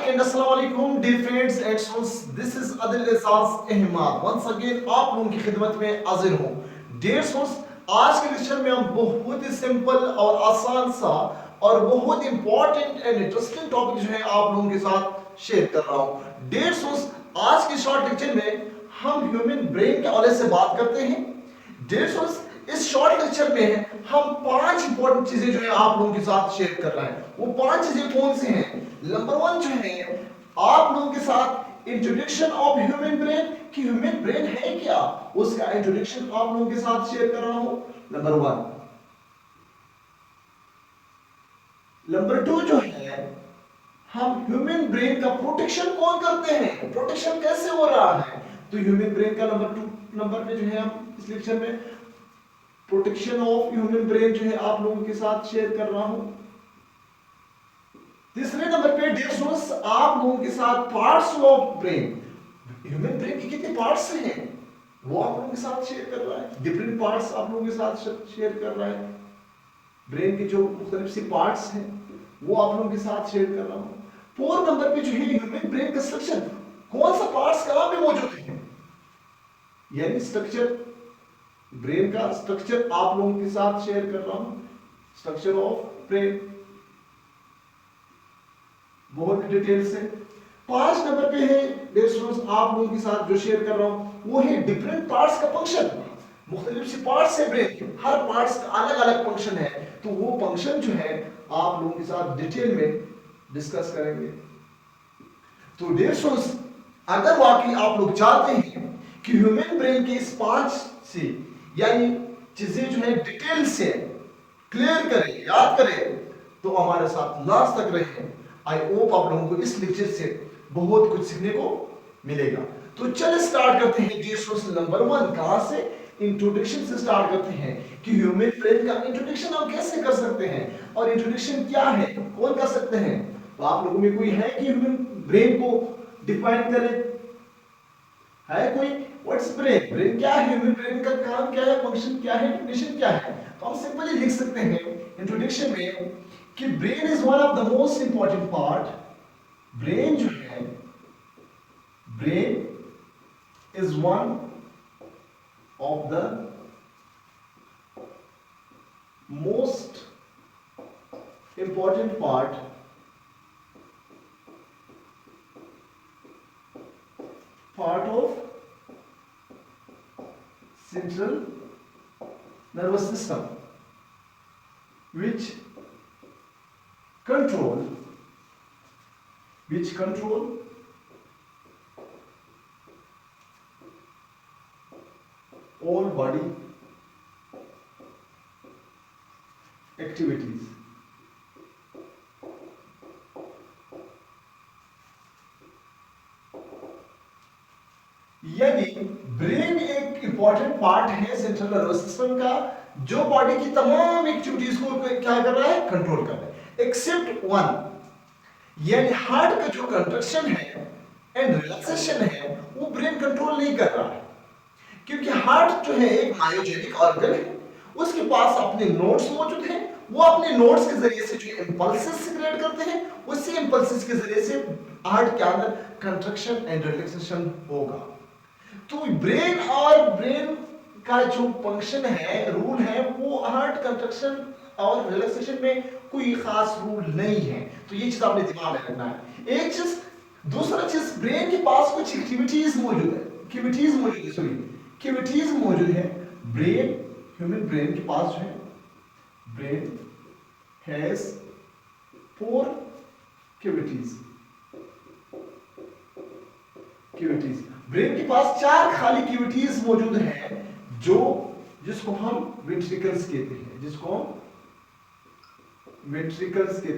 and Assalamu alaikum dear friends and students. This is Adil Esaas Ahmad. Once again आप लोगों की खिदमत में हाजिर हूँ. Dear students, आज के लेक्चर में हम बहुत ही सिंपल और आसान सा और बहुत इंपॉर्टेंट एंड इंटरेस्टिंग टॉपिक जो है आप लोगों के साथ शेयर कर रहा हूँ. Dear students, आज के शॉर्ट लेक्चर में हम ह्यूमन ब्रेन के हवाले से बात करते हैं. Dear students, इस शॉर्ट लेक्चर में हम 5 इंपॉर्टेंट चीजें जो है आप लोगों के साथ शेयर कर रहे हैं. वो 5 चीजें कौन सी हैं? नंबर 1 जो है आप लोगों के साथ इंट्रोडक्शन ऑफ ह्यूमन ब्रेन कि ह्यूमन ब्रेन है क्या, उसका इंट्रोडक्शन आप लोगों के साथ शेयर कर रहा हूं. नंबर 1. नंबर 2 जो है हम ह्यूमन ब्रेन का प्रोटेक्शन कौन करते हैं, प्रोटेक्शन कैसे हो रहा है, तो ह्यूमन ब्रेन का नंबर 2 नंबर पे जो है हम इस लेक्चर में प्रोटेक्शन ऑफ ह्यूमन ब्रेन जो है आप लोगों के साथ शेयर कर रहा हूं. तीसरे नंबर पे डियर स्टूडेंट्स आप लोगों के साथ parts of brain, human brain के कितने पार्ट्स हैं वो आप लोगों के साथ शेयर कर रहा है. डिफरेंट पार्ट्स आप लोगों के साथ शेयर कर रहा है. ब्रेन के जो मुख्तलिफ सी पार्ट्स हैं वो आप लोगों के साथ शेयर कर रहा हूं. 4 नंबर पे जो है ह्यूमन ब्रेन का स्ट्रक्चर, कौन सा पार्ट्स कहां पे मौजूद है, यानी स्ट्रक्चर, ब्रेन का स्ट्रक्चर आप लोगों के साथ शेयर कर रहा हूं. स्ट्रक्चर ऑफ ब्रेन बहुत डिटेल से. 5 नंबर पे है डियर स्टूडेंट्स आप लोगों के साथ जो शेयर कर रहा हूं वो है डिफरेंट पार्ट्स का फंक्शन. मुख्तलिफ से पार्ट्स है ब्रेन के, हर पार्ट्स का अलग अलग फंक्शन है, तो वो फंक्शन जो है आप लोगों के साथ डिटेल में डिस्कस करेंगे. तो डियर स्टूडेंट्स अगर वाकई आप लोग चाहते हैं कि ह्यूमन ब्रेन के इस 5 से यानी चीजें जो है डिटेल से क्लियर करें, याद करें, तो हमारे साथ लास्ट तक रहें. आई होप आप लोगों को इस लेक्चर से बहुत कुछ सीखने को मिलेगा. तो चलिए स्टार्ट करते हैं डियर स्टूडेंट्स. नंबर 1 कहां से, इंट्रोडक्शन से स्टार्ट करते हैं कि ह्यूमन ब्रेन का इंट्रोडक्शन हम कैसे कर सकते हैं और इंट्रोडक्शन क्या है, कौन कर सकते हैं. तो आप लोगों में कोई है कि ह्यूमन ब्रेन को डिफाइन करे, है कोई? व्हाट्स ब्रेन, ब्रेन क्या है, ह्यूमन ब्रेन का काम क्या है, फंक्शन क्या है, डेफिनेशन क्या है. तो हम सिंपली लिख सकते हैं इंट्रोडक्शन में कि brain is one of the most important part. Brain जो है, brain is one of the most important part of central nervous system which control all body activities. यानी ब्रेन एक इंपॉर्टेंट पार्ट है सेंट्रल नर्वस सिस्टम का जो body की तमाम activities को क्या कर रहा है, कंट्रोल कर रहा है, एक्सेप्ट वन, यानी हार्ट का जो कंट्रैक्शन है एंड रिलैक्सेशन है वो ब्रेन कंट्रोल नहीं कर रहा है, क्योंकि हार्ट जो है एक मायोजेनिक ऑर्गन है, उसके पास अपने नोड्स मौजूद हैं, वो अपने नोड्स के जरिए से जो इंपल्सेस सिक्रेट करते हैं, उसी इंपल्सेस के जरिए से हार्ट के अंदर कंट्रैक्शन एंड रिलैक्सेशन होगा. तो ब्रेन और ब्रेन का जो फंक्शन है, रूल है, वो हार्ट कंट्रैक्शन और रिलैक्सेशन में कोई खास रूल नहीं है. तो ये चीज आपने दिमाग में रखना है. एक चीज, दूसरा चीज, ब्रेन के पास कुछ एक्टिविटीज मौजूद है, एक्टिविटीज मौजूद है. ब्रेन, ह्यूमन ब्रेन के पास जो है, ब्रेन हैज 4 कैविटीज. ब्रेन के पास 4 खाली कैविटीज मौजूद हैं जिसको हम वेंट्रिकल्स कहते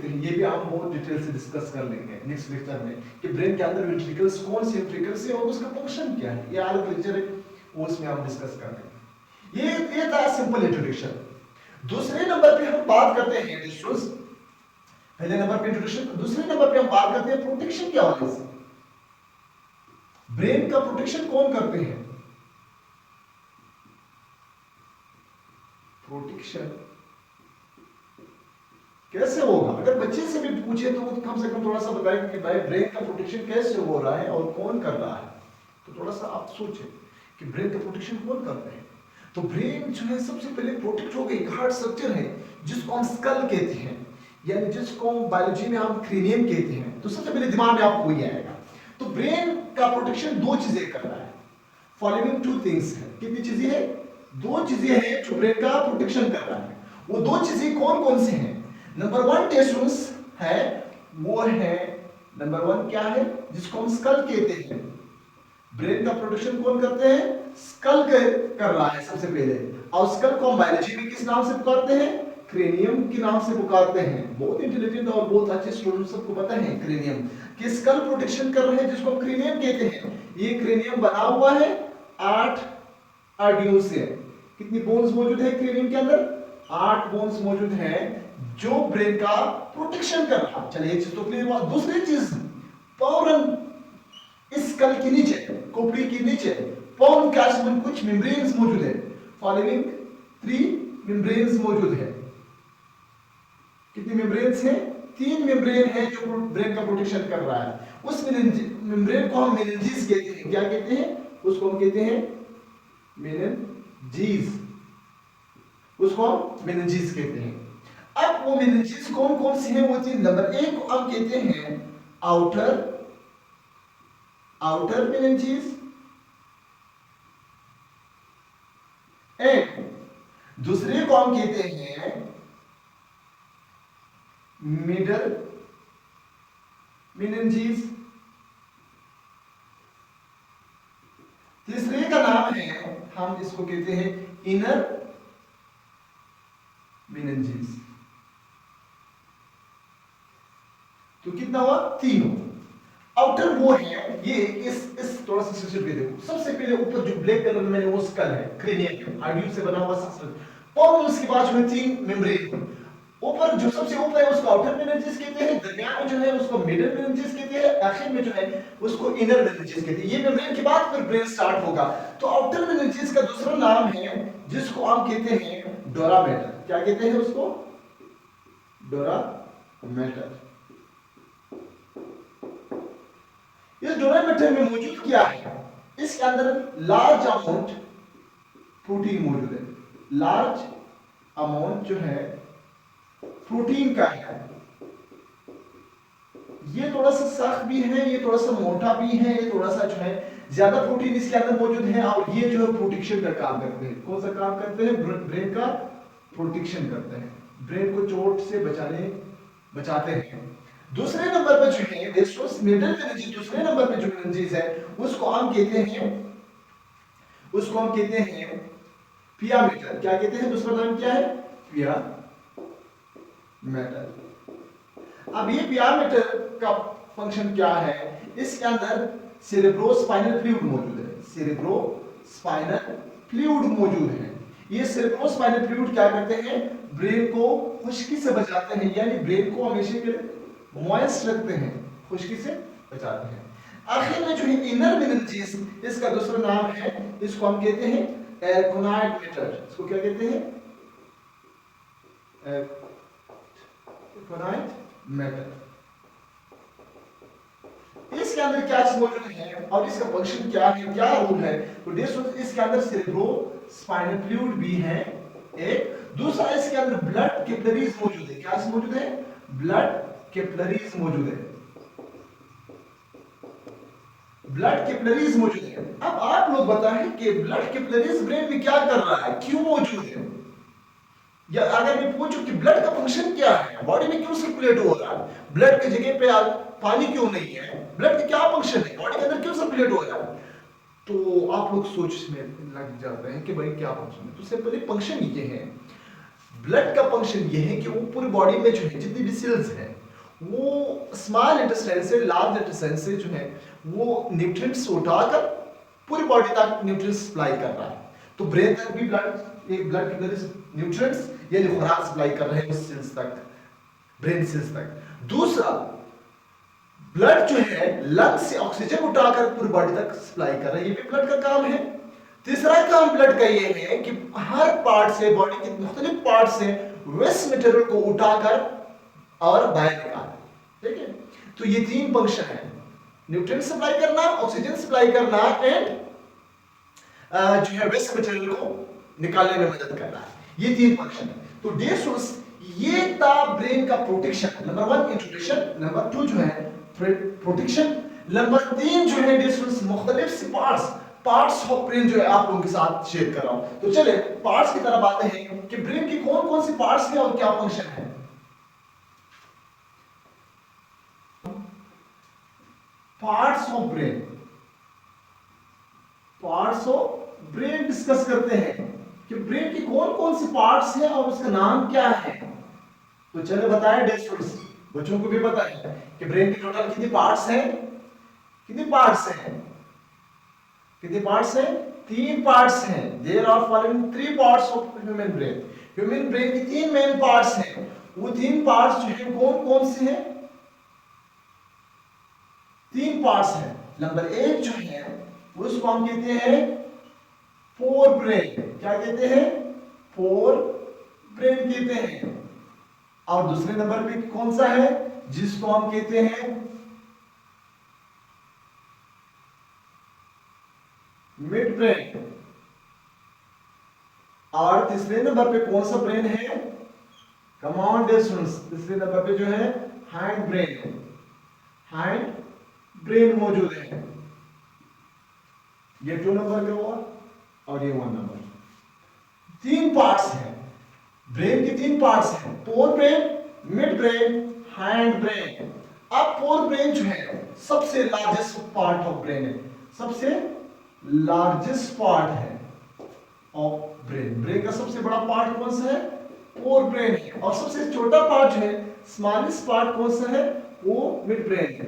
हैं, ये भी हम बहुत डिटेल से डिस्कस कर लेंगे नेक्स्ट लेक्चर में कि ब्रेन के अंदर वेंट्रिकल्स कौन से वेंट्रिकल्स है और उसका फंक्शन क्या है. ये अलग लेक्चर है, उसमें हम डिस्कस कर लेंगे. ये था सिंपल इंट्रोडक्शन. दूसरे नंबर पे हम बात करते हैं डिस्कस, पहले नंबर पे इंट्रोडक्शन, दूसरे नंबर पे हम बात करते हैं प्रोटेक्शन के हवाले से. ब्रेन का प्रोटेक्शन कौन करते हैं? प्रोटेक्शन कैसे होगा? अगर बच्चे से भी पूछे तो वो कम से कम थोड़ा सा बताएगा कि भाई ब्रेन का प्रोटेक्शन कैसे हो रहा है और कौन कर रहा है। तो थोड़ा सा आप सोचें कि ब्रेन का प्रोटेक्शन कौन कर रहे हैं। तो ब्रेन जो है सबसे पहले प्रोटेक्ट हो गई, हार्ड स्ट्रक्चर है जिसको हम स्कल कहते हैं, यानी जिसको बायोलॉजी में हम क्रेनियम कहते हैं। तो सबसे पहले दिमाग में आपको वही आएगा। तो ब्रेन का प्रोटेक्शन दो चीजें कर रहा है, फॉलोइंग टू थिंग्स है। कितनी चीजें हैं? दो चीजें हैं जो ब्रेन का प्रोटेक्शन कर रहा है। वो दो चीजें कौन कौन सी हैं? नंबर वन टेस्टोस है, वो है नंबर वन क्या है जिसको हम स्कल कहते हैं। ब्रेन का प्रोटेक्शन कौन करते हैं? स्कल कर रहा है सबसे पहले। और स्कल को हम बायोलॉजी में किस नाम से पुकारते हैं? क्रेनियम के नाम से पुकारते हैं। बहुत इंटेलिजेंट और बहुत अच्छे स्टूडेंट सबको पता है क्रेनियम कि स्कल प्रोटेक्शन कर रहे हैं जिसको हम क्रेनियम कहते हैं। ये क्रेनियम बना हुआ है 8 आर्डियो से। कितनी बोन्स मौजूद है क्रेनियम के अंदर? 8 बोन्स मौजूद हैं जो ब्रेन का प्रोटेक्शन कर रहा है। चलिए एक चीज तो क्लियर हुआ। दूसरी चीज, फौरन इस स्कल के नीचे, खोपड़ी के नीचे फॉर्म कैचमेंट कुछ मेम्ब्रेन्स मौजूद है। फॉलोइंग 3 मेम्ब्रेन्स मौजूद है। कितनी मेम्ब्रेन्स हैं? 3 मेम्ब्रेन है जो ब्रेन का प्रोटेक्शन कर रहा है। उस मेम्ब्रेन को हम मेनिंजेस कहते हैं। क्या कहते हैं? उसको हम कहते हैं मेनिंजेस। उसको हम मेनिंजेस कहते हैं। अब वो मेनिंजेस कौन कौन से हैं? वो 3। नंबर 1 को हम कहते हैं आउटर मेनिंजेस, एंड दूसरे को हम कहते हैं मिडल मेनिंजेस। तीसरे का नाम है, हम इसको कहते हैं इनर मेनिंजेस। तो कितना हुआ? 3। आउटर वो है, ये इस थोड़ा सा स्ट्रक्चर पे देखो। सबसे पहले ऊपर जो ब्लैक कलर में वो स्कल है, क्रेनियम आर्डियो से बना हुआ स्ट्रक्चर। और उसके बाद जो है 3 मेम्ब्रेन। ऊपर जो सबसे ऊपर है उसको आउटर मेनिंजेस कहते हैं, दरमियान में जो है उसको मिडल मेनिंजेस कहते हैं, आखिर में जो है उसको इनर मेनिंजेस कहते हैं। ये मेम्ब्रेन के बाद फिर ब्रेन स्टार्ट होगा। तो आउटर मेनिंजेस का दूसरा नाम है जिसको हम कहते हैं डोरा मैटर। क्या कहते हैं उसको? डोरा मैटर। इस डोरा मैटर में मौजूद क्या है? इसके अंदर लार्ज अमाउंट प्रोटीन मौजूद है। लार्ज अमाउंट जो है प्रोटीन का है। ये थोड़ा सा सख्त भी है, ये थोड़ा सा मोटा भी है, ये थोड़ा सा जो है ज्यादा प्रोटीन इसके अंदर मौजूद है। और ये जो है प्रोटेक्शन का काम करते हैं। कौन सा काम करते हैं? ब्रेन का प्रोटेक्शन करते हैं, ब्रेन को चोट से बचाते हैं। दूसरे नंबर पर जो है डेस्ट्रोस मिडल मेनिंजेस, दूसरे नंबर पे जो मेनिंजेस है उसको हम कहते हैं पिया मैटर। क्या कहते हैं? दूसरा नाम क्या है? पिया मैटर। अब ये पिया मैटर का फंक्शन क्या है? इसके अंदर सेरेब्रोस्पाइनल फ्लूइड मौजूद है। सेरेब्रोस्पाइनल फ्लूइड मौजूद है। ये सेरेब्रोस्पाइनल फ्लूइड क्या करते हैं? ब्रेन को खुश्की से बचाते हैं, यानी ब्रेन को हमेशा के लिए मॉइस्ट रखते हैं, खुश्की से बचाते हैं। आखिर में जो है इनर मेनिंजेस, इसका दूसरा नाम है, इसको हम कहते हैं एरकोनाइड मैटर। इसको क्या कहते हैं? एरकोनाइड मैटर। इसके अंदर क्या चीज मौजूद है और इसका फंक्शन क्या है, क्या रोल है? तो इसके अंदर सेरेब्रोस्पाइनल फ्लूइड भी है एक। दूसरा इसके अंदर ब्लड कैपिलरीज मौजूद है। क्या मौजूद है? ब्लड कैपिलरीज मौजूद है। ब्लड कैपिलरीज मौजूद है। अब आप लोग बताएं कि ब्लड कैपिलरीज ब्रेन में क्या कर रहा है, क्यों मौजूद है? या अगर मैं पूछूं कि ब्लड का फंक्शन क्या है, बॉडी में क्यों सर्कुलेट हो रहा है, ब्लड की जगह पे पानी क्यों नहीं है, ब्लड का क्या फंक्शन है, बॉडी के अंदर क्यों सर्कुलेट हो रहा है, तो आप लोग सोच में लग जाते हैं कि भाई क्या फंक्शन है। तो सिंपली फंक्शन ये है, ब्लड का फंक्शन ये है कि वो पूरी बॉडी में जो है जितनी भी सेल्स हैं वो स्मॉल इंटेस्टाइन से लार्ज इंटेस्टाइन से जो है वो न्यूट्रिएंट्स उठाकर पूरी बॉडी तक न्यूट्रिएंट्स सप्लाई कर रहा है। तो ब्रेन तक भी ब्लड के अंदर न्यूट्रिएंट्स यानी खुराक सप्लाई कर रहे हैं उस सेल्स तक, ब्रेन सेल्स तक। दूसरा, ब्लड जो है लंग से ऑक्सीजन उठाकर पूरी बॉडी तक सप्लाई कर रहा है, ये भी ब्लड का काम है। तीसरा काम ब्लड का ये है कि हर पार्ट से, बॉडी के मुख्तलिफ पार्ट से वेस्ट मटेरियल को उठाकर और बाहर निकालना, ठीक है। तो ये तीन फंक्शन है, न्यूट्रिएंट सप्लाई करना, ऑक्सीजन सप्लाई करना एंड जो है वेस्ट मटेरियल को निकालने में मदद करना है, ये तीन फंक्शन है। तो डियर स्टूडेंट्स, ये था ब्रेन का प्रोटेक्शन। नंबर 1 इंट्रोडक्शन, नंबर 2 जो है प्रोटेक्शन, नंबर 3 जो है डियर स्टूडेंट्स मुख्तलिफ से पार्ट्स ऑफ ब्रेन जो है आप लोगों के साथ शेयर कर रहा हूं। तो चले पार्ट्स की तरफ आते हैं कि ब्रेन की कौन कौन सी पार्ट्स हैं और क्या फंक्शन है। Parts of brain, parts of brain discuss करते हैं कि ब्रेन की कौन कौन सी पार्ट्स हैं और उसका नाम क्या है। तो चलो बताएं डियर स्टूडेंट्स, बच्चों को भी पता है कि ब्रेन की टोटल कितनी पार्ट्स हैं, कितनी पार्ट्स हैं, कितने पार्ट्स हैं, 3 पार्ट्स हैं। There are following 3 parts of human brain. Human brain की 3 मेन पार्ट्स हैं। वो 3 पार्ट्स जो हैं कौन कौन से हैं, 3 पार्ट्स हैं। नंबर 1 जो है उसको हम कहते हैं फोर ब्रेन। क्या कहते हैं, फोर ब्रेन कहते हैं। और दूसरे नंबर पे कौन सा है, जिसको हम कहते हैं मिड ब्रेन। और तीसरे नंबर पे कौन सा ब्रेन है, कम ऑन डियर स्टूडेंट्स, तीसरे नंबर पे जो है हैंड ब्रेन है, हैंड ब्रेन मौजूद है। ये 2 नंबर पे हुआ और ये 1 नंबर। 3 पार्ट्स हैं ब्रेन के, 3 पार्ट्स हैं, fore brain, mid brain, hind brain. अब फोर ब्रेन जो है सबसे लार्जेस्ट पार्ट ऑफ ब्रेन है, सबसे लार्जेस्ट पार्ट है ऑफ ब्रेन। ब्रेन का सबसे बड़ा पार्ट कौन सा है, फोर ब्रेन है। और सबसे छोटा पार्ट जो है, स्मॉलेस्ट पार्ट कौन सा है, वो मिड ब्रेन है,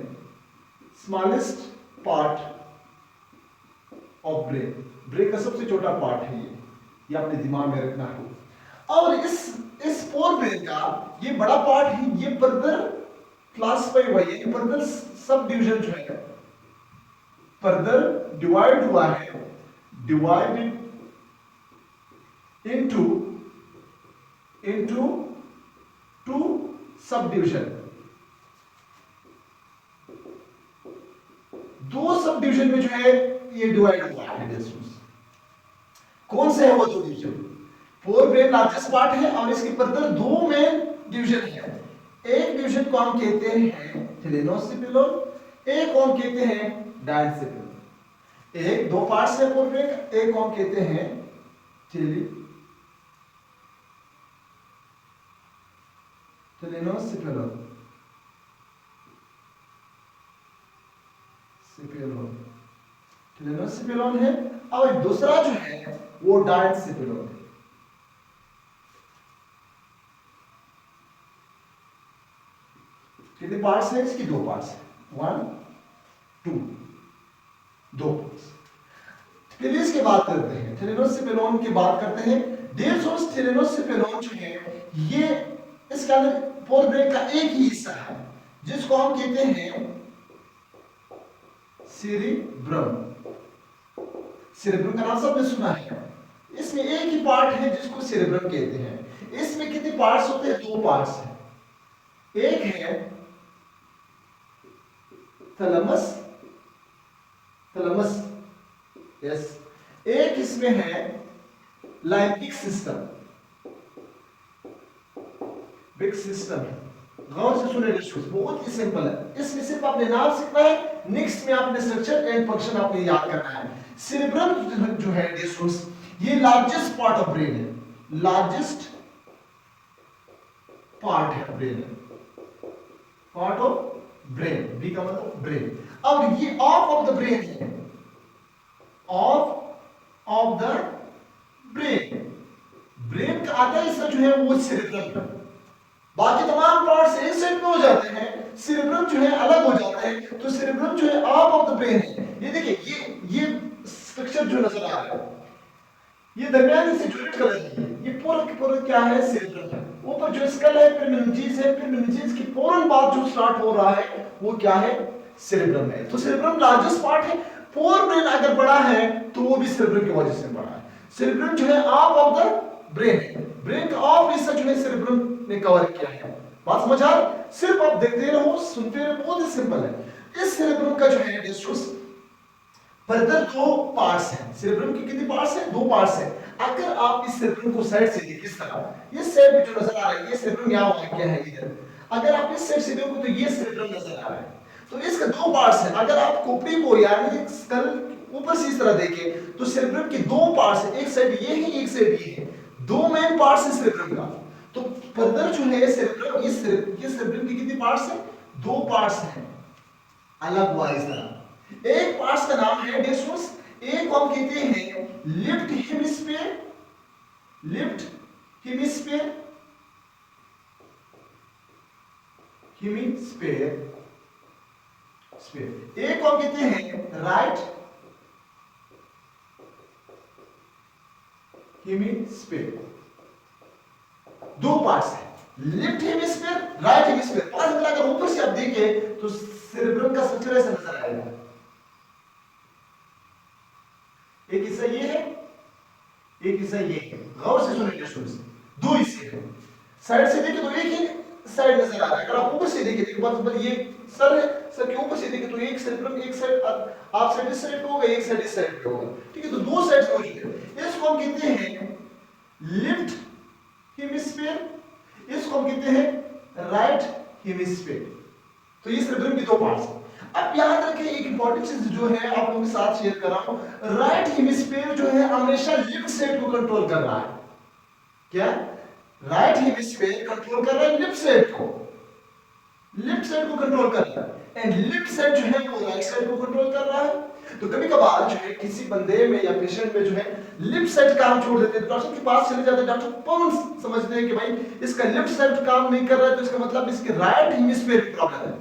smallest part of brain. Brain का सबसे छोटा पार्ट है ये आपने दिमाग में रखना है। और इस फोर ब्रेन का ये बड़ा पार्ट है, ये फर्दर क्लासिफाई हुआ है, ये फर्दर सब डिवीजन जो है फर्दर डिवाइड हुआ है, divided into 2 sub division. 2 sub division में जो है ये डिवाइड हुआ है। कौन से है वो 2 division, fore brain largest part है और इसके फर्दर 2 मेन डिवीजन है। एक डिवीजन को हम कहते हैं थैलेनोसिफेरोन, एक को हम कहते हैं डायनोसिफेरोन। एक 2 पार्ट्स है फोर ब्रेन, एक को हम कहते हैं थैलेनोसिफेरोन, थैलेनोसिफेरोन है। और दूसरा जो है वो डायनोसिफेरोन है। कितने पार्ट्स हैं इसकी, 2 पार्ट्स हैं, 1 2 2 पार्ट्स। फिर इसकी बात करते हैं, थैलेनोसिफेरोन की बात करते हैं। डियर स्टूडेंट्स, थैलेनोसिफेरोन जो है ये इसके अंदर फोर ब्रेन का एक ही हिस्सा है जिसको हम कहते हैं सेरिब्रम। सेरिब्रम का नाम सबने सुना है। इसमें एक ही पार्ट है जिसको सेरिब्रम कहते हैं। इसमें कितने पार्ट्स होते हैं, 2 पार्ट्स हैं। एक है थैलेमस, थैलेमस यस, एक इसमें है लाइम्बिक सिस्टम, बिग सिस्टम है। गौर से सुने डिस्कस, बहुत ही सिंपल है। इसमें सिर्फ आपने नाम सीखना है, नेक्स्ट में आपने स्ट्रक्चर एंड फंक्शन आपने याद करना है। सेरिब्रम जो है डिस्कस, ये लार्जेस्ट पार्ट ऑफ ब्रेन है, लार्जेस्ट पार्ट है brain, part of brain, B का मतलब ब्रेन। अब ये ऑफ द ब्रेन है, ऑफ द ब्रेन। ब्रेन का आधा हिस्सा जो है वो सेरिब्रम है, बाकी तमाम पार्ट्स एक साइड में हो जाते हैं, सेरिब्रम जो है अलग हो जाता है। तो सेरिब्रम जो है ऑफ द ब्रेन है। ये देखिए, ये स्ट्रक्चर जो नजर आ रहा है, ये दरमियानी से जो रेड कलर है, ये पूरा क्या है, सेरिब्रम है। ऊपर जो स्कल है, फिर मेनिंजेस है, फिर मेनिंजेस की फौरन बाद जो स्टार्ट हो रहा है वो क्या है, सेरिब्रम है। तो सेरिब्रम लार्जेस्ट पार्ट है। फोर ब्रेन अगर बड़ा है तो वो भी सेरिब्रम की वजह से बड़ा है। सेरिब्रम जो है ऑफ द ब्रेन है, ब्रेन का ऑफ हिस्सा जो है सेरिब्रम ने कवर किया है। बात समझ आ रही? सिर्फ आप देखते रहो, सुनते रहो, बहुत ही सिंपल है। इस सेरेब्रम का जो है डिस्ट्रोस फर्दर दो पार्ट्स हैं। सेरेब्रम की कितनी पार्ट्स हैं? दो पार्ट्स हैं। अगर आप इस सेरेब्रम को साइड से देखिए इस तरह, ये साइड में जो नजर आ रहा है, ये सेरेब्रम यहाँ वाक़या है इधर। अगर आप इस साइड से देखो तो ये सेरेब्रम नजर आ रहा है। तो इसका दो पार्ट्स हैं। अगर आप खोपड़ी को यानी स्कल ऊपर से इस तरह देखें तो सेरेब्रम के दो पार्ट्स हैं, एक साइड ये है, एक साइड ये है। दो मेन पार्ट्स हैं सेरेब्रम का। तो फर्दर जो है सेरेब्रम, ये सेरेब्रम की कितनी पार्ट्स हैं? दो पार्ट्स हैं अलग वाइज तरह। एक पार्ट्स का नाम है डिस्टोस, एक को हम कहते हैं left hemisphere, left hemisphere, hemisphere sphere. एक को हम कहते हैं राइट हेमिस्फीयर। दो पार्ट्स हैं, लेफ्ट हेमिस्फीयर, राइट हेमिस्फीयर। पांच मिलाकर ऊपर से आप देखें तो सेरेब्रम का स्ट्रक्चर ऐसा नजर आएगा। एक हिस्सा ये है, एक हिस्सा ये है। गौर से सुनिए स्टूडेंट्स, दो हिस्से हैं। साइड से देखें तो एक ही साइड नजर आ रहा है। अगर आप ऊपर से देखें, देखो बात ये सर है, सर के ऊपर से देखें तो एक सेरेब्रम, एक साइड आप साइड इस साइड पे होगा, एक साइड इस साइड पे होगा। ठीक है, तो दो साइड्स मौजूद है। इसको हम कहते हैं लेफ्ट हेमिस्फीयर, इसको हम कहते हैं राइट हेमिस्फीयर। तो ये सेरेब्रम की दो पार्ट्स हैं। अब याद रखें एक इंपॉर्टेंट चीज जो है आप लोगों के साथ शेयर कर रहा हूं, राइट हेमिस्फीयर जो है हमेशा लेफ्ट साइड को कंट्रोल कर रहा है। क्या? राइट हेमिस्फीयर कंट्रोल कर रहा है लेफ्ट साइड को, लेफ्ट साइड को कंट्रोल कर रहा है, एंड लेफ्ट साइड जो है वो राइट साइड को कंट्रोल कर रहा है। तो कभी कभार जो है किसी बंदे में या पेशेंट में जो है लेफ्ट साइड काम छोड़ देते हैं, डॉक्टर के पास चले जाते हैं, डॉक्टर फौरन समझते हैं कि भाई इसका लेफ्ट साइड काम नहीं कर रहा है, तो इसका मतलब इसके राइट हेमिस्फीयर में प्रॉब्लम है।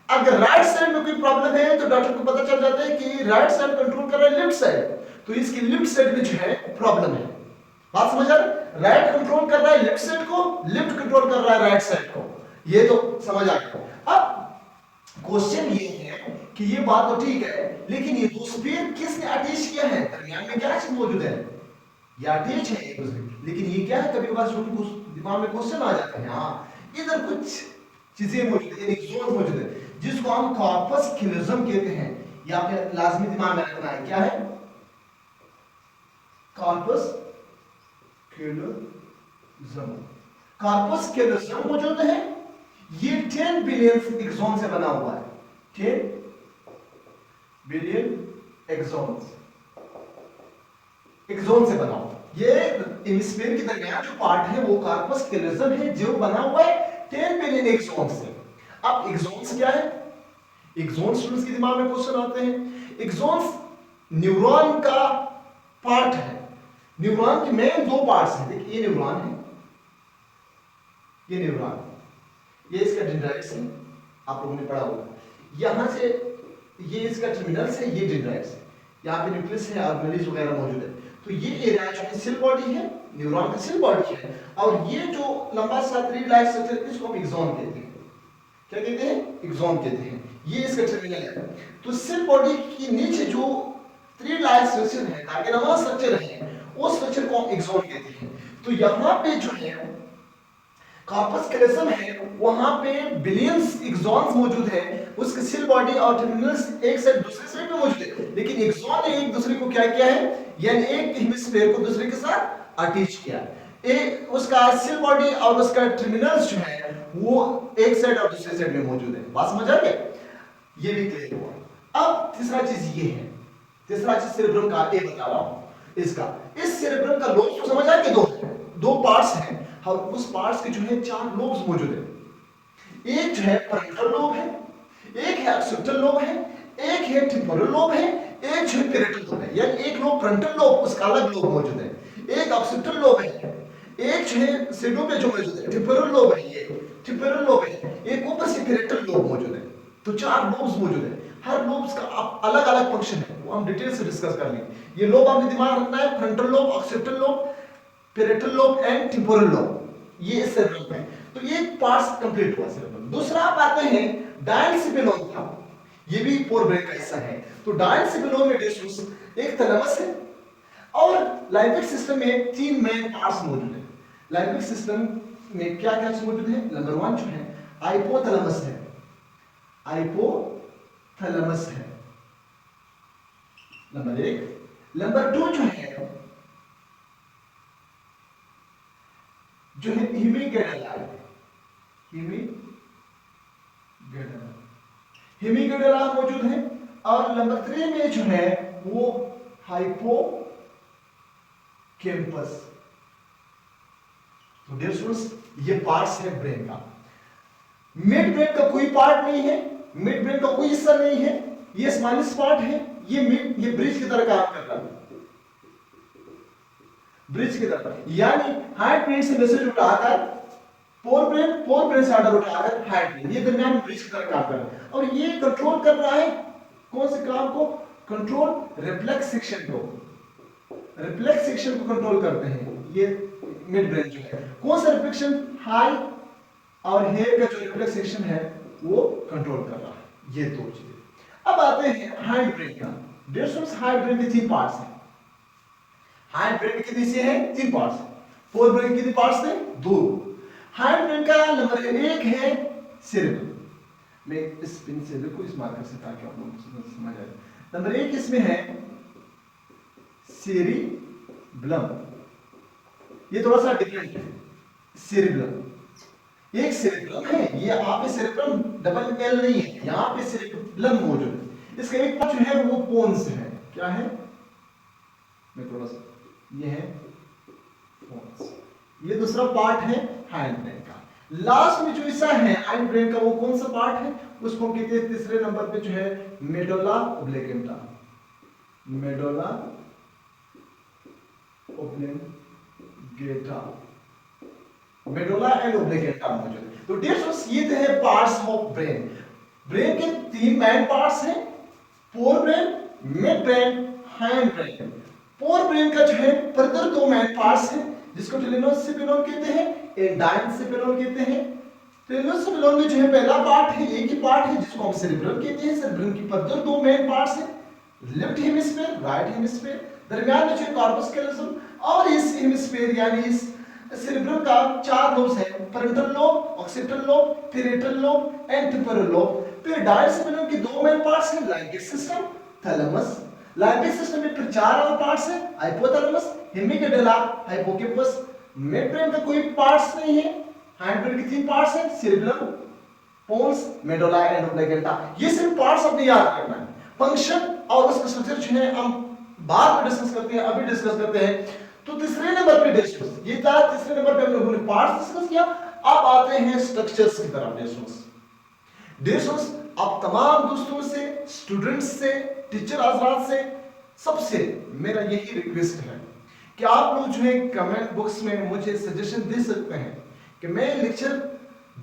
अगर राइट साइड में कोई प्रॉब्लम है तो डॉक्टर को पता चल जाता है कि राइट साइड कंट्रोल कर रहा है लेफ्ट साइड, तो इसकी लेफ्ट साइड में जो है प्रॉब्लम है। बात समझ आ रही? राइट कंट्रोल कर रहा है लेफ्ट साइड को, लेफ्ट कंट्रोल कर रहा है राइट साइड को। ये तो समझ आ गया। अब क्वेश्चन ये है कि ये बात तो ठीक है, लेकिन ये दो स्फीयर किसने अटैच किया है? दरमियान में क्या चीज मौजूद है? ये अटैच है एक दूसरे, लेकिन ये क्या है? कभी कभार स्टूडेंट को दिमाग में क्वेश्चन आ जाता है, हाँ इधर कुछ चीजें मौजूद है, एक्सोन मौजूद है, जिसको हम कॉर्पस कैलोजम कहते हैं। या फिर लाजमी दिमाग में रखना है, क्या है? Corpus callosum. कॉर्पस कैलोजम मौजूद है। ये 10 बिलियन एक्सोन से बना हुआ है, 10 बिलियन एक्सोन से बना हुआ। ये हेमिस्फीयर के दरमियान जो पार्ट है वो कॉर्पस कैलोजम है, जो बना हुआ है 10 बिलियन एक्सोन से। अब एक्सोन्स क्या है? एक्सोन्स स्टूडेंट्स के दिमाग में क्वेश्चन आते हैं। एक्सोन्स न्यूरॉन का पार्ट है। न्यूरॉन के मेन दो पार्ट्स हैं। देखिए ये न्यूरॉन है, ये न्यूरॉन, ये इसका डेंड्राइट्स है, आप लोगों ने पढ़ा होगा। यहां से ये इसका टर्मिनल्स है, ये डेंड्राइट्स है, यहाँ पे न्यूक्लियस है, ऑर्गेनेल्स वगैरह मौजूद है। तो ये एरिया जो है सेल बॉडी है, न्यूरॉन का सेल बॉडी है, और ये जो लंबा सा थ्री लाइन स्ट्रक्चर इसको हम एक्सोन कहते हैं। क्या कहते हैं? एक्सोन कहते हैं। ये इसका टर्मिनल है। तो सेल बॉडी के नीचे जो थ्री लाइन स्ट्रक्चर है, कार्डिनोमा स्ट्रक्चर है, उस स्ट्रक्चर को हम एक्सोन कहते हैं। तो यहाँ पे जो है कॉर्पस कैलोजम है, वहां पे बिलियंस एक्सोन्स मौजूद है। उसके सेल बॉडी और टर्मिनल्स एक साइड दूसरे साइड पे मौजूद है, लेकिन एक्सोन ने एक दूसरे को क्या किया है? यानी एक हेमिस्फीयर को दूसरे के साथ अटैच किया। एक उसका सेल बॉडी और उसका टर्मिनल्स जो है वो एक साइड और दूसरे साइड में मौजूद है। बात समझ आ गया? ये भी क्लियर हुआ। अब तीसरा चीज ये है, तीसरा चीज सेरेब्रम का ए बता रहा हूं इसका। इस सेरेब्रम का लोब्स को समझ आ गया? दो पार्ट्स हैं, और उस पार्ट्स के जो है 4 लोब्स मौजूद है। एक जो है फ्रंटल लोब है, एक है ऑक्सीपिटल लोब है, एक है टेम्पोरल लोब है, एक जो है पैरेटल लोब है। यानी एक लोब फ्रंटल लोब, उसका अलग लोब मौजूद है। एक ऑक्सीपिटल लोब है, एक जो है सेडो पे जो मौजूद है टेम्पोरल लोब है, ये टेम्पोरल लोब है, एक ऊपर से पैरेटल लोब मौजूद है। तो 4 लोब्स मौजूद है। हर लोब्स का अलग अलग फंक्शन है, वो हम डिटेल से डिस्कस कर लेंगे। ये लोब आपने दिमाग रखना है, frontal lobe, occipital lobe, parietal lobe and temporal lobe. ये सेरेब्रम है। तो ये पार्ट्स कंप्लीट हुआ सेरेब्रम। दूसरा आप आते हैं डायंसिफिलोन का, ये भी फोर ब्रेन का हिस्सा है। तो डायंसिफिलोन में डिस्टूस एक थैलेमस है, और लाइम्बिक सिस्टम में 3 मेन पार्ट्स मौजूद है। लाइम्बिक सिस्टम में क्या क्या मौजूद है? नंबर 1 जो है हाइपोथैलेमस है, हाइपोथैलेमस है नंबर 1। नंबर 2 जो है हेमिगेडुला, हेमिगेडुला मौजूद है। और नंबर 3 में जो है वो हाइपोकैम्पस। तो डियर स्टूडेंट्स, ये पार्ट्स है ब्रेन का। मिड ब्रेन का कोई पार्ट नहीं है, मिड ब्रेन का कोई हिस्सा नहीं है, ये स्माइलस पार्ट है। ये ब्रिज की तरह काम कर रहा है, ब्रिज की तरह, यानी हार्ट ब्रेन से मैसेज उठाकर पोर ब्रेन से आर्डर उठाकर हार्ट ब्रेन, ये दरमियान में ब्रिज की तरह काम कर रहा है। और ये कंट्रोल कर रहा है कौन से काम को? कंट्रोल रिफ्लेक्स सेक्शन को, रिफ्लेक्स सेक्शन को कंट्रोल करते हैं ये मिड ब्रेन जो है। कौन सा रिफ्लेक्शन? हाई और हेयर का जो रिफ्लेक्स सेक्शन है वो कंट्रोल कर रहा है, ये दो चीजें। अब आते हैं हाइंड ब्रेन का। डियर स्टूडेंट्स, हाइंड ब्रेन के 3 पार्ट्स हैं। हाइंड ब्रेन के कितने से हैं? 3 पार्ट्स। फोर ब्रेन के कितने पार्ट्स हैं? 2। हाइंड ब्रेन का नंबर 1 है सेरेब्रम। मैं इस पिन से देखो, इस मार्कर से, ताकि आप लोगों को समझ आए। नंबर 1 इसमें है सेरिब्लम, ये थोड़ा सा डिफरेंट है। सेरिब्लम एक सेरिब्लम है, ये आप पे सेरिब्रम डबल एल नहीं है, यहाँ पे सेरिब्लम मौजूद है। इसका एक पार्ट जो है वो पोन्स है। क्या है? मैं थोड़ा सा, ये है पोन्स, ये दूसरा पार्ट है हाइंड ब्रेन का। लास्ट में जो हिस्सा है हाइंड ब्रेन का वो कौन सा पार्ट है? उसको कहते हैं तीसरे नंबर पे जो है medulla oblongata, medulla oblongata, medulla and ऑब्लिंगेटा मौजूद है। तो डियर स्टूडेंट्स, ये है पार्ट्स ऑफ ब्रेन। ब्रेन के 3 मेन पार्ट्स हैं, fore brain, mid brain, hind brain. Fore brain का जो है फर्दर 2 मेन पार्ट्स हैं, जिसको टेलिनोसिफेरोन कहते हैं, एंडाइनसेफेरोन कहते हैं। टेलिनोसिफेरोन में जो है पहला पार्ट है, एक ही पार्ट है, जिसको हम सेरेब्रम कहते हैं। सेरेब्रम की फर्दर 2 मेन पार्ट्स हैं, लेफ्ट हेमिस्फीयर, राइट हेमिस्फीयर। दरमियान में जो कॉर्पस कैलोसम, और इस हेमिस्फीयर यानी इस सेरेब्रम का 4 लोब्स हैं, frontal lobe, occipital lobe, parietal lobe and temporal lobe. फिर डायसेफेरोन की 2 मेन पार्ट्स हैं, लाइम्बिक सिस्टम, थैलेमस। लाइम्बिक सिस्टम में फिर 4 और पार्ट्स हैं, हाइपोथैलेमस, हेमिगेडुला, हाइपोकैम्पस। मिड ब्रेन का कोई पार्ट्स नहीं है। हाइंड ब्रेन के 3 पार्ट्स हैं, सेरेब्रम, पोन्स, मेडुला एंड ऑब्लिंगेटा। ये सिर्फ पार्ट्स अपने याद रखना है। फंक्शन और उसका स्ट्रक्चर जो है हम बाद में डिस्कस करते हैं, अभी डिस्कस करते हैं। तो तीसरे नंबर पे डिस्कस, ये था तीसरे नंबर पे हम लोगों ने पार्ट्स डिस्कस किया। अब आते हैं स्ट्रक्चर्स की तरफ। डियर स्टूडेंट्स, अब तमाम दोस्तों से, स्टूडेंट्स से, टीचर हजरात से सबसे मेरा यही रिक्वेस्ट है कि आप लोग जो है कमेंट बॉक्स में मुझे सजेशन दे सकते हैं कि मैं लेक्चर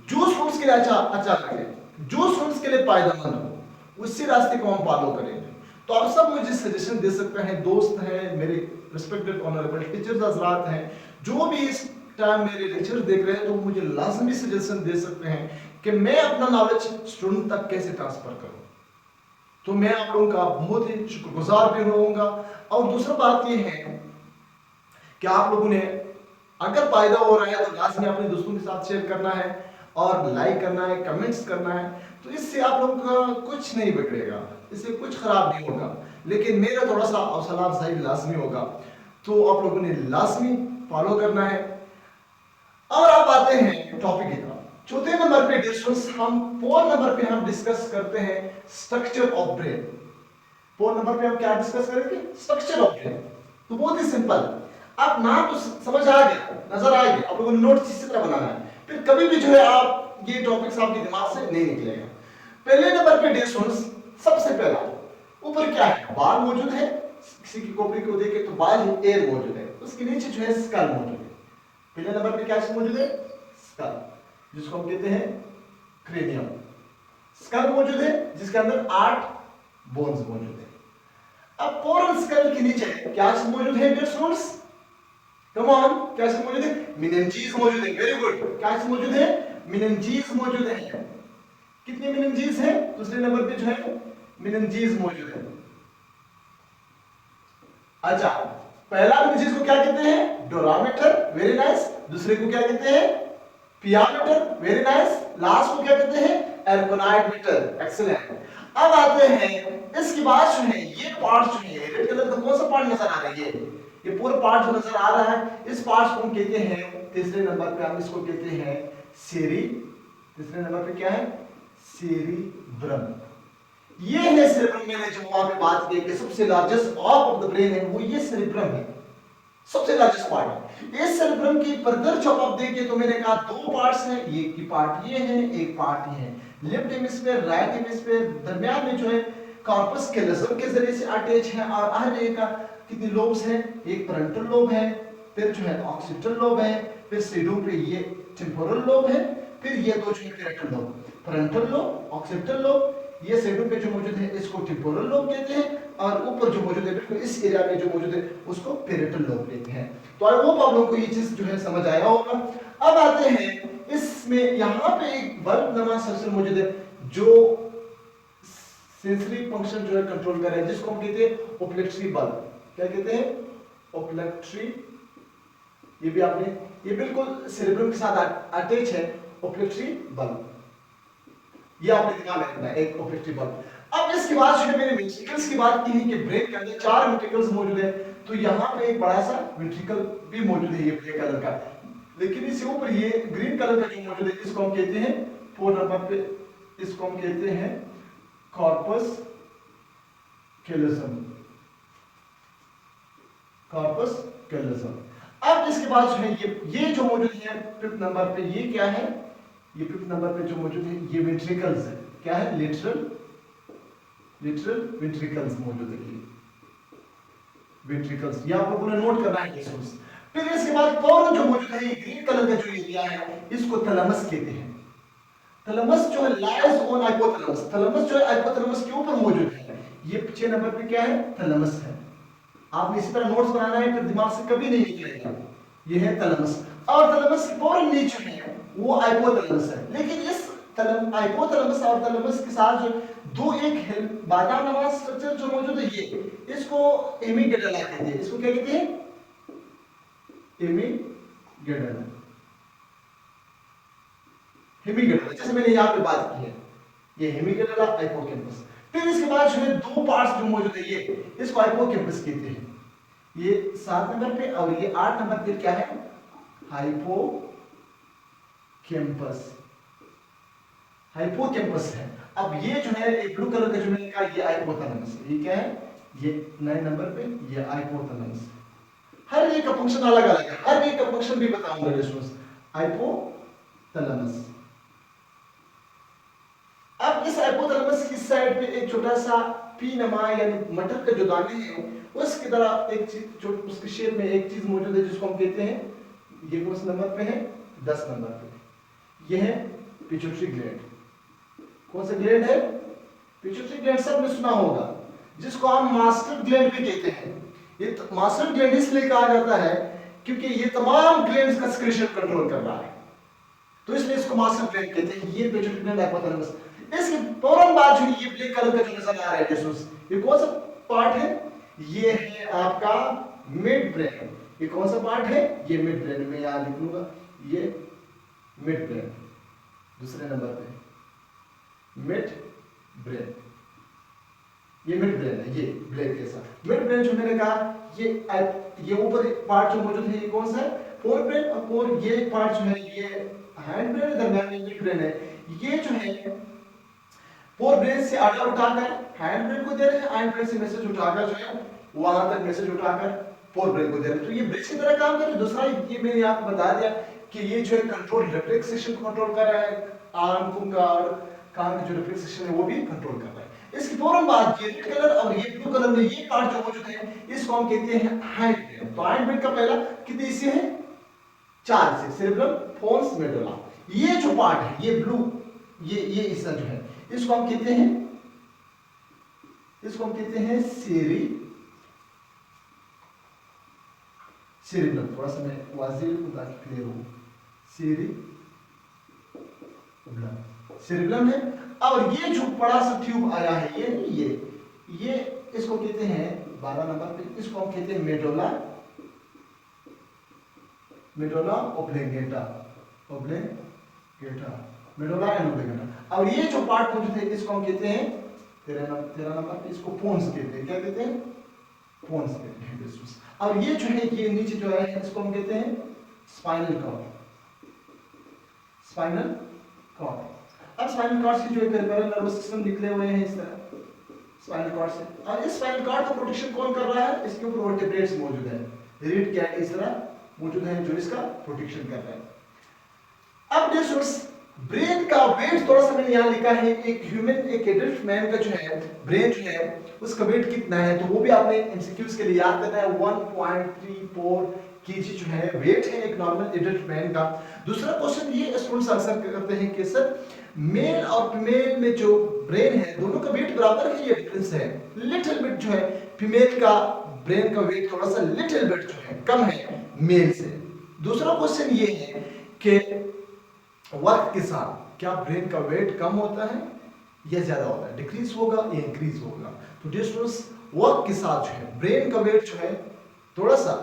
जो स्टूडेंट्स के लिए अच्छा लगे, जो स्टूडेंट्स के लिए फायदेमंद हो, उसी रास्ते को हम फॉलो करेंगे। तो आप सब मुझे सजेशन दे सकते हैं, दोस्त हैं, मेरे रिस्पेक्टेड ऑनरेबल टीचर्स हजरात हैं, जो भी इस टाइम मेरे लेक्चर देख रहे हैं, तो मुझे लाजमी सजेशन दे सकते हैं कि मैं अपना नॉलेज स्टूडेंट तक कैसे ट्रांसफर करूं। तो मैं आप लोगों का बहुत ही शुक्रगुजार भी रहूंगा। और दूसरा बात यह है कि आप लोगों ने अगर फायदा हो रहा है तो लाजमी अपने दोस्तों के साथ शेयर करना है और लाइक करना है, कमेंट्स करना है। तो इससे आप लोगों का कुछ नहीं बिगड़ेगा, इससे कुछ खराब नहीं होगा, लेकिन मेरा थोड़ा सा हौसला अफजाई लाजमी होगा। तो आप लोगों ने लाजमी फॉलो करना है। और आप आते हैं टॉपिक की तरफ। चौथे नंबर पे डिस्कस हम 4 नंबर पे हम डिस्कस करते हैं स्ट्रक्चर ऑफ ब्रेन। 4 नंबर पे हम क्या डिस्कस करेंगे? Structure of brain. तो बहुत ही सिंपल, आप नाम तो समझ आ गया, नजर आ गया, आप लोगों ने नोट्स इसी तरह बनाना है, फिर कभी भी जो है आप ये टॉपिक्स आपके दिमाग से नहीं निकलेगा। पहले नंबर पे डिस्कस, सबसे पहला ऊपर क्या है? बाल मौजूद है, किसी की कॉपी को देखे तो बाल एयर मौजूद है, उसके नीचे जो है स्कल मौजूद है। पहले नंबर पे क्या मौजूद है? स्कल, जिसको हम कहते हैं क्रेनियम। स्कल मौजूद है जिसके अंदर 8 बोन्स मौजूद है। अब पोरल स्कल के नीचे क्या मौजूद है डियर स्टूडेंट्स? कम ऑन, क्या मौजूद है? मेनिंजेस मौजूद है। वेरी गुड, क्या मौजूद है? मेनिंजेस मौजूद है। कितने मेनिंजेस है? दूसरे नंबर पे जो है मेनिंजेस मौजूद है। अच्छा, पहला मेनिंजेस को क्या कहते हैं? डोरामेटर। Very nice. दूसरे को क्या कहते हैं? पियामीटर, वेरी नाइस। लास्ट को क्या कहते हैं? एर्गोनॉइड मीटर, एक्सीलेंट। अब आते हैं इसके बाद जो है ये पार्ट जो है रेड कलर का कौन सा पार्ट नजर आ रहा है? ये पूरा पार्ट जो नजर आ रहा है इस पार्ट को हम कहते हैं तीसरे नंबर पे हम इसको कहते हैं सेरी। तीसरे नंबर पे क्या है? सेरिब्रम। ये है सेरिब्रम। मैंने जो वहां पे बात की कि सबसे लार्जेस्ट ऑफ द ब्रेन है वो ये सेरिब्रम है, सबसे लार्जेस्ट पार्ट है। इस सेरिब्रम की फर्दर जब आप देखिए तो मैंने कहा दो पार्ट्स हैं, एक की पार्ट ये है, एक पार्ट ये है। लेफ्ट हेमिस्फीयर, राइट हेमिस्फीयर, दरमियान में जो है कॉर्पस कैलोसम के जरिए से अटैच है। और हर एक का कितने लोब्स हैं? एक फ्रंटल लोब है, फिर जो है ऑक्सीपिटल लोब है, फिर सीडो पे ये टेम्पोरल लोब है, फिर ये दो जो है parietal lobe. Frontal lobe, occipital lobe, ये सेडो पे जो मौजूद है इसको टेम्पोरल लोब कहते हैं, और ऊपर जो मौजूद है बिल्कुल इस एरिया में जो मौजूद है उसको पैरेटल लोब कहते हैं। तो आई होप आप लोगों को ये चीज जो है समझ आया होगा। अब आते हैं इसमें यहाँ पे एक बल्ब नमा स्ट्रक्चर मौजूद है जो सेंसरी फंक्शन जो है कंट्रोल कर रहा है, जिसको हम कहते हैं ओप्लेक्ट्री बल्ब। क्या कहते हैं? ओप्लेक्ट्री। ये भी आपने, ये बिल्कुल सेरेब्रम के साथ अटैच है, ओप्लेक्ट्री बल्ब। ये आपने ध्यान रखना है, एक ओप्लेक्ट्री बल्ब। अब इसके बाद जो है मैंने वेंट्रिकल्स की बात की है कि ब्रेन के अंदर 4 वेंट्रिकल्स मौजूद है, तो यहाँ पे एक बड़ा सा वेंट्रिकल भी मौजूद है ये ब्लैक कलर का। लेकिन इसके ऊपर ये ग्रीन कलर का जो मौजूद है इसको हम कहते हैं 4 नंबर पे, इसको हम कहते हैं कॉर्पस कैलोसम। Corpus callosum. अब इसके बाद जो है ये जो मौजूद है 5th नंबर पे, ये क्या है? ये 5th नंबर पे जो मौजूद है ये वेंट्रिकल्स है। क्या है? लेटरल वेंट्रिकल्स मौजूद है। ये वेंट्रिकल्स ये आप लोगों ने नोट करना है। फिर इसके बाद फौरन जो मौजूद है ये ग्रीन कलर का जो एरिया है इसको थैलेमस कहते हैं। थैलेमस जो है लाइज ऑन हाइपोथैलेमस। थैलेमस जो है हाइपोथैलेमस के ऊपर मौजूद है। ये 6 नंबर पे क्या है? थैलेमस है। आपने इसी तरह नोट्स बनाना है, फिर दिमाग से कभी नहीं निकलेगा। ये है थैलेमस, और थैलेमस के फौरन नीचे है वो हाइपोथैलेमस है। लेकिन इस हाइपोथैलेमस और थैलेमस के साथ जो दो एक बादाम नुमा स्ट्रक्चर जो मौजूद है ये इसको एमिगडाला कहते हैं। इसको क्या कहते हैं? एमिगडाला। हेमिगडाला, जैसे मैंने यहाँ पे बात की है, ये हेमिगडाला, हाइपोकैम्पस। फिर इसके बाद जो है दो पार्ट्स जो मौजूद है ये इसको हाइपोकैम्पस कहते हैं। ये 7 नंबर पे और ये 8 नंबर पे क्या है? हाइपोकैम्पस। हाइपोकैम्पस है। अब ये जो है एक ब्लू कलर का जो मैंने कहा ये हाइपोथैलेमस है। ये क्या है? ये 9 नंबर पे ये हाइपोथैलेमस। हर एक का फंक्शन अलग अलग है, हर एक का फंक्शन भी बताऊंगा स्टूडेंट्स। हाइपोथैलेमस। अब इस हाइपोथैलेमस की साइड पे एक छोटा सा पी नमा यानी मटर के जो दाने हैं उसकी तरह एक चीज जो उसके शेप में एक चीज मौजूद है जिसको हम कहते हैं, ये कौन से नंबर पे है? 10 नंबर पे। ये है पिट्यूटरी ग्लैंड। कौन सा ग्लैंड है? पिट्यूटरी ग्लैंड सबने सुना होगा, जिसको हम मास्टर ग्लैंड भी कहते हैं। ये मास्टर ग्लैंड इसलिए कहा जाता है क्योंकि ये तमाम ग्लैंड्स का सिक्रेशन कंट्रोल कर रहा है, तो इसलिए इसको मास्टर ग्लैंड कहते हैं। ये पिट्यूटरी ग्लैंड हाइपोथैलेमस। इसके फौरन बाद जो ये ब्लैक कलर का जो नजर आ रहा है जसूस, ये कौन सा पार्ट है? ये है आपका मिड ब्रेन। ये कौन सा पार्ट है? ये मिड ब्रेन। में यहां लिख लूंगा ये मिड ब्रेन। दूसरे नंबर पे मिड ब्रेन, ये मिड ब्रेन है, ये ब्लैक के साथ मिड ब्रेन जो मैंने कहा ये ऊपर पार्ट जो मौजूद है ये कौन सा है? Fore brain. और ये पार्ट जो है ये हैंड ब्रेन, दरमियान में मिड ब्रेन है। ये जो है फोर ब्रेन से आर्डर उठाकर हैंड ब्रेन को दे रहे हैं, हैंड ब्रेन से मैसेज उठाकर जो है वहां तक मैसेज उठाकर फोर ब्रेन को दे रहे हैं। तो ये ब्रिज की तरह काम कर रहे हैं। दूसरा ये मैंने आपको बता दिया कि ये जो है कंट्रोल रिफ्लेक्सेशन को कंट्रोल कर रहा है, आंखों का और कान का जो रिफ्लेक्सेशन है वो भी कंट्रोल कर रहा है। इसकी फौरन बाद ये रेड कलर और ये ब्लू कलर में ये पार्ट जो मौजूद है इसको हम कहते हैं हैंड ब्रेन। तो हैंड ब्रेन का पहला कितने हिस्से हैं? 4 से, सेरेब्रम, फोन्स, मेडुला। ये जो पार्ट है ये ब्लू, ये हिस्सा जो है इसको हम कहते हैं, सेरेब्रम। थोड़ा सा मैं वाज़ेह लिखूं ताकि क्लियर हो। सेरेब्रम है। और ये जो बड़ा सा ट्यूब आया है ये नहीं, ये इसको कहते हैं 12 नंबर पे, इसको हम कहते हैं medulla oblongata. Medulla and oblongata. और ये जो पार्ट मौजूद है इसको हम कहते हैं 13 नंबर पे, इसको पोन्स कहते हैं। क्या कहते हैं? पोन्स कहते हैं। और ये जो है ये नीचे जो है इसको हम कहते हैं स्पाइनल कॉर्ड। Spinal cord. अब स्पाइनल कॉर्ड से जो है पेरिफेरल नर्वस सिस्टम निकले हुए हैं इस तरह स्पाइनल कॉर्ड से। और इस स्पाइनल कॉर्ड का प्रोटेक्शन कौन कर रहा है? इसके ऊपर वर्टेब्रेट्स मौजूद है, रीड कैट इस तरह मौजूद है जो इसका प्रोटेक्शन कर रहा है। अब डियर ब्रेन का वेट थोड़ा सा मैंने यहाँ लिखा है, एक ह्यूमन एक एडल्ट मैन का जो है ब्रेन जो है उसका वेट कितना है, तो वो भी आपने एमसीक्यूज के लिए याद करना है। 1.34 केजी जो है वेट है एक नॉर्मल एडल्ट मैन का। दूसरा क्वेश्चन ये स्टूडेंट्स आंसर करते हैं कि सर मेल और फीमेल में जो ब्रेन है दोनों का वेट बराबर है या डिफरेंस है? लिटिल बिट जो है फीमेल का ब्रेन का वेट थोड़ा सा लिटिल बिट जो है कम है मेल से। दूसरा क्वेश्चन ये है कि वक्त के साथ क्या ब्रेन का वेट कम होता है या ज्यादा होता है, डिक्रीज होगा या इंक्रीज होगा? तो डियर स्टूडेंट्स वक्त के साथ जो है ब्रेन का वेट जो है थोड़ा सा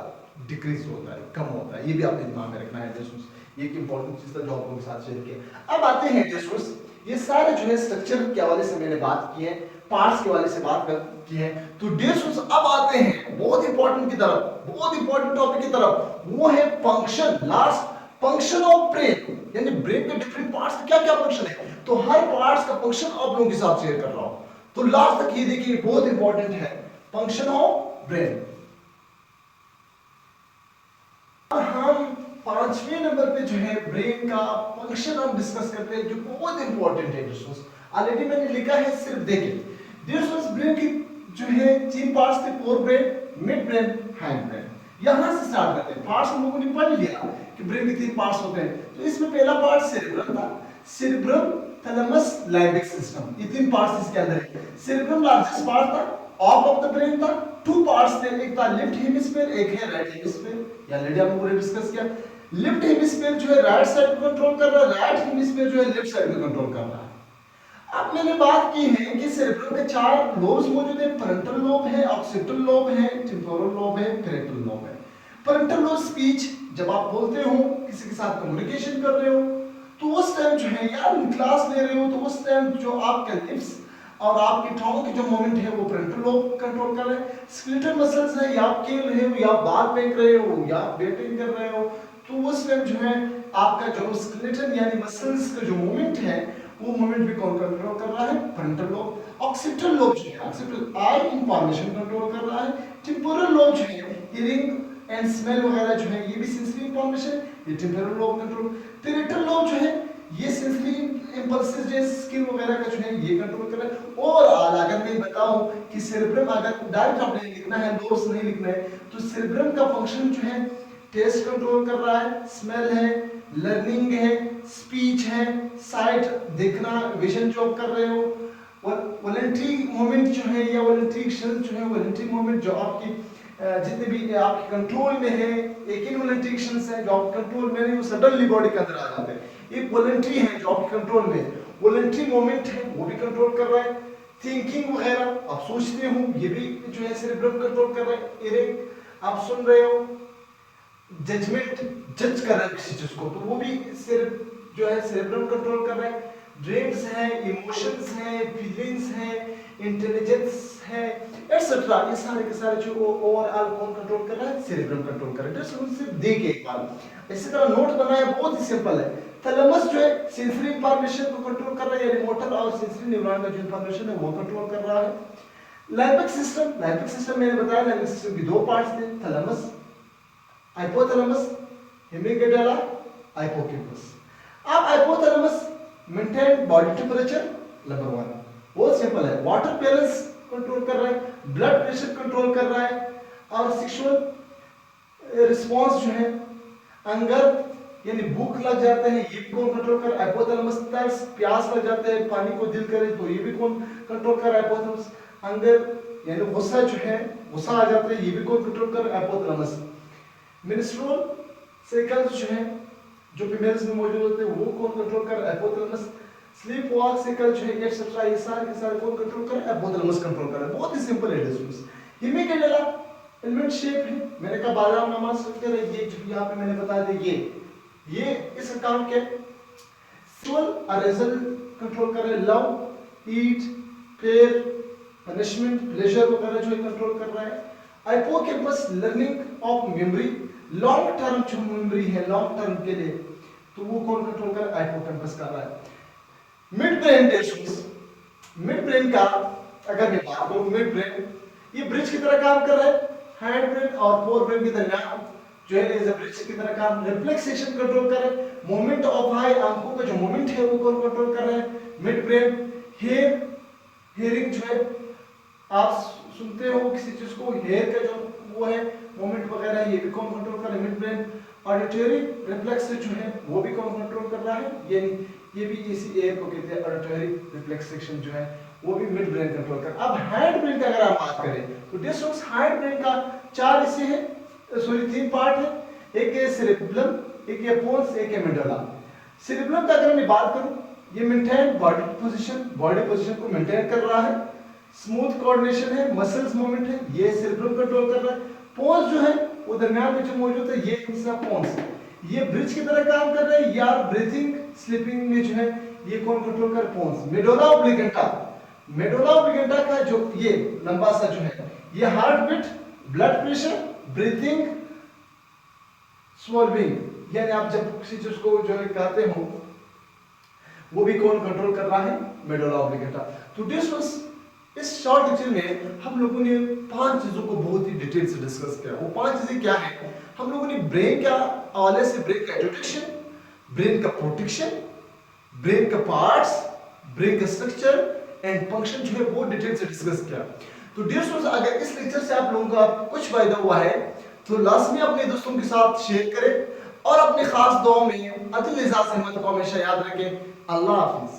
डिक्रीज होता है, कम होता है। ये भी आपने दिमाग में रखना है डियर स्टूडेंट्स, ये एक इंपॉर्टेंट चीज था जो आप लोगों के साथ शेयर किया। अब आते हैं डियर स्टूडेंट्स, ये सारे जो है स्ट्रक्चर के हवाले से मैंने बात की है, पार्ट्स के हवाले से बात की है। तो डियर स्टूडेंट्स अब आते हैं बहुत इंपॉर्टेंट की तरफ, बहुत इंपॉर्टेंट टॉपिक की तरफ, वो है function. Last function of brain, यानी ब्रेन के डिफरेंट पार्ट्स का क्या क्या फंक्शन है, तो हर पार्ट्स का फंक्शन आप लोगों के साथ शेयर कर रहा हूं। तो लास्ट तक ये देखिए बहुत इंपॉर्टेंट है फंक्शन ऑफ ब्रेन। हम 5वें नंबर पे जो है ब्रेन का फंक्शन हम डिस्कस करते हैं जो बहुत इंपॉर्टेंट है दोस्तों। ऑलरेडी मैंने लिखा है, सिर्फ देखिए दोस्तों ब्रेन की जो है 3 पार्ट्स थे, fore brain, mid brain, hind brain. यहां से स्टार्ट करते हैं। पार्ट्स हम लोगों ने पढ़ लिया कि ब्रेन के 3 पार्ट्स होते हैं। तो इसमें पहला पार्ट सेरेब्रम था, सेरेब्रम थैलेमस लिम्बिक सिस्टम, ये 3 पार्ट्स इसके अंदर है। सेरेब्रम लार्जेस्ट पार्ट था, ऑफ द ब्रेन था, 2 पार्ट्स थे, एक था लेफ्ट हेमिस्फीयर, एक है राइट हेमिस्फीयर। या ऑलरेडी हमने पूरे डिस्कस किया। लेफ्ट हेमिस्फीयर जो है राइट साइड को कंट्रोल कर रहा है, राइट हेमिस्फीयर जो है लेफ्ट साइड को कंट्रोल कर रहा है। अब मैंने बात की है कि सेरेब्रम के 4 लोब्स मौजूद है, पैरेंटल लोब है, ऑक्सीपिटल लोब है, टेम्पोरल लोब है, पैरेंटल लोब है। पैरेंटल लोब स्पीच, जब आप बोलते हो किसी के साथ कम्युनिकेशन कर रहे हो तो उस टाइम जो है या क्लास ले रहे हो तो उस टाइम जो आपके लिप्स और आपके टंग के जो मूवमेंट है वो पैरेंटल लोब कंट्रोल कर रहे हैं। स्केलेटल मसल्स है, या आप खेल रहे हो या आप बाल फेंक रहे हो या वेटिंग कर रहे हो तो उस टाइम जो है आपका जो स्केलेटन यानी मसल्स का जो मूवमेंट है वो मूवमेंट भी कौन कंट्रोल कर रहा है? Frontal lobe. ऑक्सीपिटल लोब जो है ऑक्सीपिटल आई इंफॉर्मेशन कंट्रोल कर रहा है। टेम्पोरल लोब जो है हियरिंग एंड स्मेल वगैरह जो है ये भी सेंसरी इंफॉर्मेशन, ये temporal lobe control. Parental lobe जो है ये सेंसरी इंपल्सेस जैसे स्किन वगैरह का जो है ये कंट्रोल कर रहा है। और अगर मैं बताऊं कि सेरेब्रम, अगर डायरेक्ट आपने लिखना है, लोब्स नहीं लिखना है, तो सेरेब्रम का फंक्शन जो है टेस्ट कंट्रोल कर रहा है, स्मेल है, लर्निंग है, स्पीच है, साइट देखना, विजन जो कर रहे हो, वॉलंटरी मूवमेंट जो है या वॉलंटरी एक्शन जो है, वॉलंटरी मूवमेंट जो आपकी जितने भी आपके कंट्रोल में है, एक इनवॉलंटरी एक्शंस है जो आपके कंट्रोल में नहीं वो सडनली बॉडी के अंदर आ जाते हैं, एक वॉलंटरी है जो आपके कंट्रोल में है, वॉलंटरी मूवमेंट है वो भी कंट्रोल कर रहा है। थिंकिंग वगैरह आप सोचते हो ये भी जो है सेरेब्रम कंट्रोल कर रहा है। हियरिंग आप सुन रहे हो, जजमेंट जज कर रहा है किसी चीज को तो वो भी जो है सेरेब्रम कंट्रोल कर रहा है। ड्रीम्स है, इमोशंस है, फीलिंग्स है, इंटेलिजेंस है, एटसेट्रा, ये सारे के सारे जो ओवरऑल कौन कंट्रोल कर रहा है? सेरेब्रम कंट्रोल कर रहा है। जस्ट सिर्फ देखिए एक बार इसी तरह नोट बनाया, बहुत ही सिंपल है। थैलेमस जो है सेंसरी इंफॉर्मेशन को कंट्रोल कर रहा है, यानी मोटर और सेंसरी न्यूरॉन का जो इंफॉर्मेशन है वो कंट्रोल कर रहा है। लिम्बिक सिस्टम मैंने बताया, लिम्बिक सिस्टम के 2 पार्ट्स थे, थैलेमस, हाइपोथैलेमस, हेमिगडाला, हाइपोकैम्पस। अब hypothalamus maintain body temperature, number 1, बहुत सिंपल है। वाटर बैलेंस कंट्रोल कर रहा है, ब्लड प्रेशर कंट्रोल कर रहा है, और सेक्सुअल रिस्पांस जो है, अंगर यानी भूख लग जाते हैं ये भी कौन कंट्रोल कर रहा है? हाइपोथैलेमस। तरस, प्यास लग जाते हैं, पानी को दिल करे तो ये भी कौन कंट्रोल कर रहा है? हाइपोथैलेमस। अंगर यानी गुस्सा जो है, गुस्सा आ जाता है ये भी कौन कंट्रोल कर रहा है? हाइपोथैलेमस। मेंस्ट्रुअल साइकिल्स जो है जो फीमेल्स में मौजूद होते हैं वो कौन कंट्रोल कर रहा है? हाइपोथैलेमस। स्लीप वॉक साइकिल जो है एटसेट्रा, ये सारे के सारे कौन कंट्रोल कर रहा है? हाइपोथैलेमस कंट्रोल कर रहा है। बहुत ही सिंपल है डिस्टेंस। हेमिगडाला एलिमेंट शेप है, मैंने कहा बादाम नामा स्ट्रक्चर है, ये यहाँ पे मैंने बता दिया ये इसका काम क्या है? अरेजल कंट्रोल कर रहा है, love, eat, fear, punishment, pleasure वगैरह जो है कंट्रोल कर रहा है। Hippocampus learning of memory, long term जो मेमोरी है लॉन्ग टर्म के लिए, तो वो कौन कंट्रोल कर रहा है? हाइपोकैम्पस कर रहा है। Mid brain tissues, mid brain का अगर मैं बात करूं, मिड ब्रेन ये ब्रिज की तरह काम कर रहा है, हैंड ब्रेन और फोर ब्रेन के दरमियान जो है एज अ ब्रिज की तरह काम, रिफ्लेक्सेशन कंट्रोल कर रहा है, मूवमेंट ऑफ आई, आंखों का जो मूवमेंट है वो कौन कंट्रोल कर रहा है? Mid brain. हेयर, हियरिंग जो है आप सुनते हो किसी चीज को, हेयर का जो वो है मूवमेंट वगैरह, ये भी कौन कंट्रोल कर रहा है? Mid brain. ऑडिटरी रिफ्लेक्स जो है वो भी कौन कंट्रोल कर रहा है? ये भी इसी एयर को कहते हैं ऑडिटरी रिफ्लेक्सेशन जो है वो भी मिड ब्रेन कंट्रोल कर। अब हैंड ब्रेन का अगर आप बात करें तो डिस्ट्रक्स हैंड ब्रेन का चार हिस्से हैं, सॉरी तीन पार्ट है, एक है सेरेब्रम, एक है पोन्स, एक है मेडुला। सेरेब्रम का अगर मैं बात करूं, ये मेंटेन बॉडी पोजीशन को मेंटेन कर रहा है, स्मूथ कोऑर्डिनेशन है, मसल्स मूवमेंट है, ये सेरेब्रम कंट्रोल कर रहा है। पोन्स जो है वो दरमियान में जो मौजूद है, ये हिस्सा पोन्स, ये ब्रिज की तरह काम कर रहा है, या ब्रीथिंग स्लीपिंग में जो है ये कौन कंट्रोल कर? पोन्स। मेडुला ऑब्लिंगेटा, मेडुला ऑब्लिंगेटा का जो ये लंबा सा जो है ये heart beat, blood pressure, breathing, swallowing, यानी आप जब किसी चीज को जो है कहते हो वो भी कौन कंट्रोल कर रहा है? मेडुला ऑब्लिंगेटा। तो दिस वाज, इस शॉर्ट लेक्चर में हम लोगों ने 5 चीजों को बहुत ही डिटेल से डिस्कस किया। वो 5 चीजें क्या है? हम लोगों ने ब्रेन का हवाले से ब्रेन का इंट्रोडक्शन, ब्रेन का प्रोटेक्शन, ब्रेन का पार्ट्स, ब्रेन का स्ट्रक्चर एंड फंक्शन जो है वो डिटेल से डिस्कस किया। तो डियर स्टूडेंट्स, अगर इस लेक्चर से आप लोगों का कुछ फायदा हुआ है तो लाजमी अपने दोस्तों के साथ शेयर करें और अपने खास दुआओं में अदिल एजाज अहमद को हमेशा याद रखें। अल्लाह हाफिज।